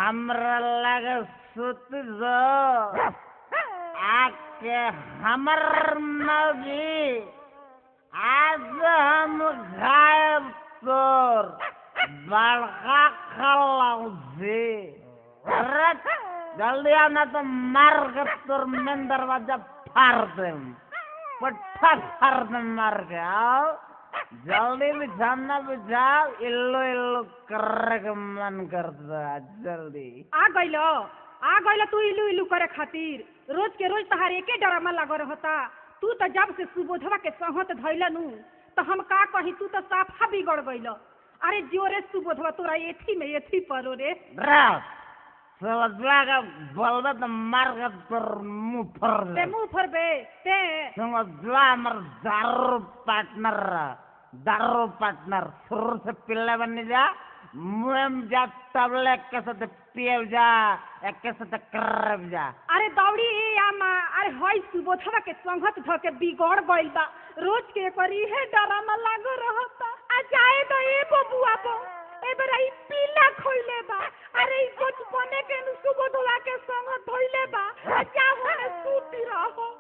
हमरा लगे सुत जो आके हमर मौगी आज हम गायब तोर बड़का खलौजी अरे जल्दी आना तो मार के तोर मेन दरवाजा फाड़ दे पट्टा फाड़ दे मार के आओ जल्दी बिछाना बिछाओ इल्लो इल्लो कर के मन करता जल्दी आ गइलो तू इल्लू इल्लू करे खातिर रोज के रोज तहार एके ड्रामा लागो रहता। तू तो जब से सुबोधवा के सहत धइलनु तो हम का कही तू तो साफा बिगड़ गइलो। अरे जोरे सुबोधवा तोरा एथी में एथी परो रे समझला का बोलबे तो मार के तोर मुंह फोड़ दे मुंह फोड़बे ते समझला हमर दारू पार्टनर शुरू से पिल्ले बन जा मुंह में जा तबले के साथ पिए जा एक के साथ करब जा। अरे दौड़ी आमा अरे होई सुबोधवा के संगत ध के बिगड़ गइल बा रोज के करी है ड्रामा लागो रहता। आ जाए तो ए बबुआ बो ए बरा ई पीला खोइले बा अरे ई बचपने के सुबोधवा के संगत धइले बा आ जा होने सूती रहो।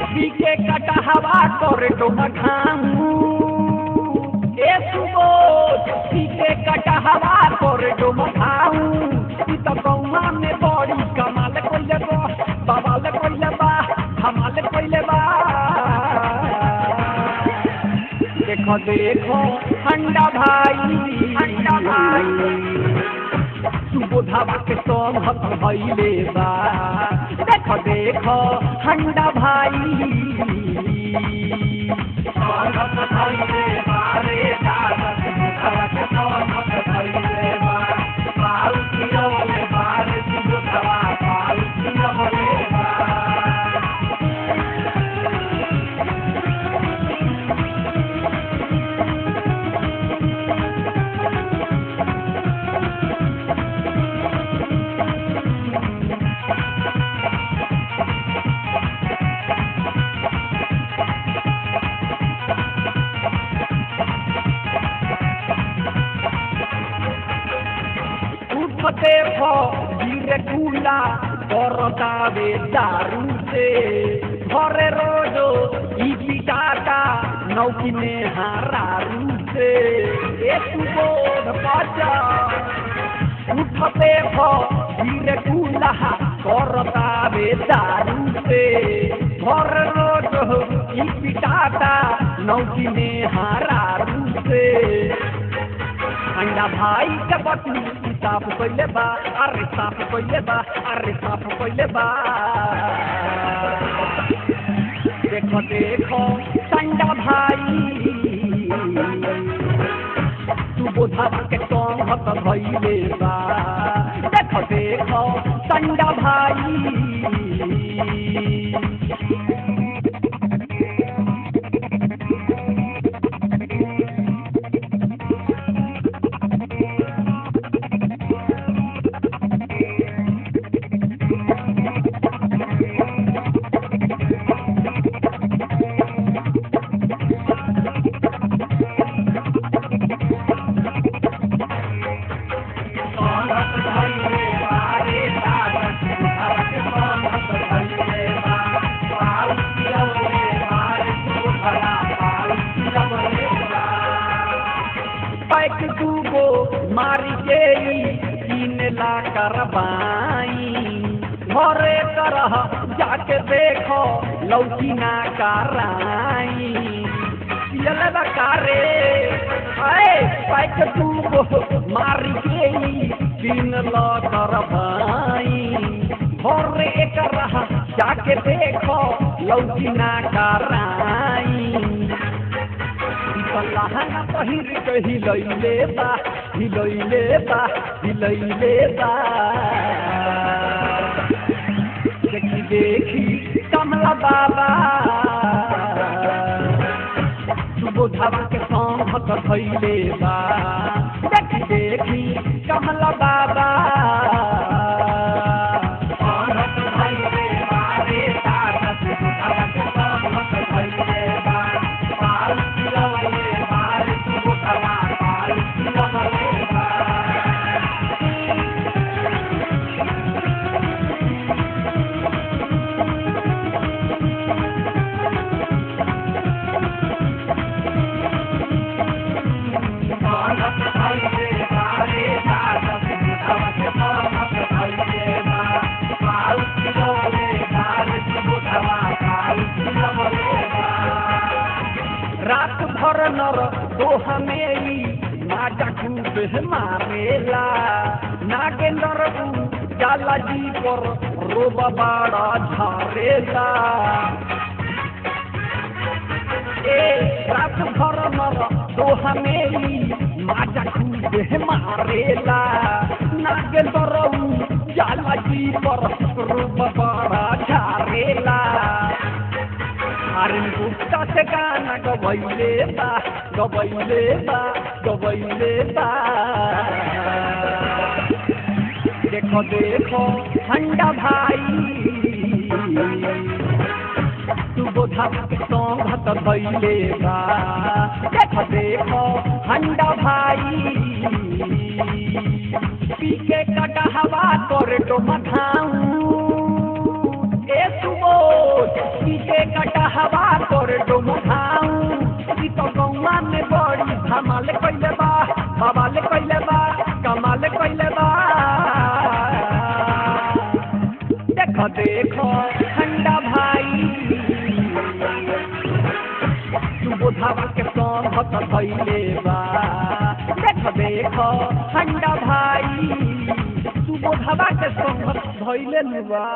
हवा करे तो मखाऊ ए सुबोध पीके कटा हवा करे तो मखाऊ ई तो गौवा में बड़ी कमाल कइले बा बवाल कइले बा धमाल कइले बा। देखो देखो हंडा भाई सुबोधवा के संगत भइले बा देखो देखो हंडा भाई देखो गिरे कूला करतावे दारू से घरे रोजो ई पिटाटा नौकी में हारारू से ए सुबोध बचा उठ देखो गिरे कूला करतावे दारू से घरे रोजो ई पिटाटा नौकी में हारारू से। अंडा भाई के बटनी साफ कइले बा अरे साफ कइले बा अरे साफ कइले बा। देखो देखो संडा भाई सुबोधवा के संगत भइले बा देखो देखो संडा भाई। मारी के ला करबाई घरे करह जाके देखो लौकी ना कराई पियल कारे पैक तू मारी के ला करबाई घरे करह जाके देखो लौकी ना कराई लहंगा पहिर के हिलैले बा हिलैले बा हिलैले बा देखी देखी कमला बाबा सुबोधवा के संघत धैले बा देखी देखी कमला बाबा रात भर नर दोहा मेरी नाचा खूब मारेला नागेंद्र जाला जी पर रोबा बाड़ा झारेला ए रात भर नर दोहा मेरी नाचा खूब मारेला नागेंद्र जाला जी पर रोबा बाड़ा झारेला आर्यन गुप्ता से गाना गवैले बा गवैले बा गवैले बा देखो देखो ठंडा भाई सुबोधवा के संघत धैले बा देखो देखो ठंडा भाई पी के कटहवा करे तो मधाऊ ए सुबोध पी के कटहवा करे तो मधाऊ ई तो गौवा में बड़ी धमाल कइले बा बवाल कइले बा कमाल कइले बा देखो देखो ठंडा भाई सुबोधवा के संघत धैले बा देखो देखो ठंडा भाई सुबोधवा के संघत धैले बा।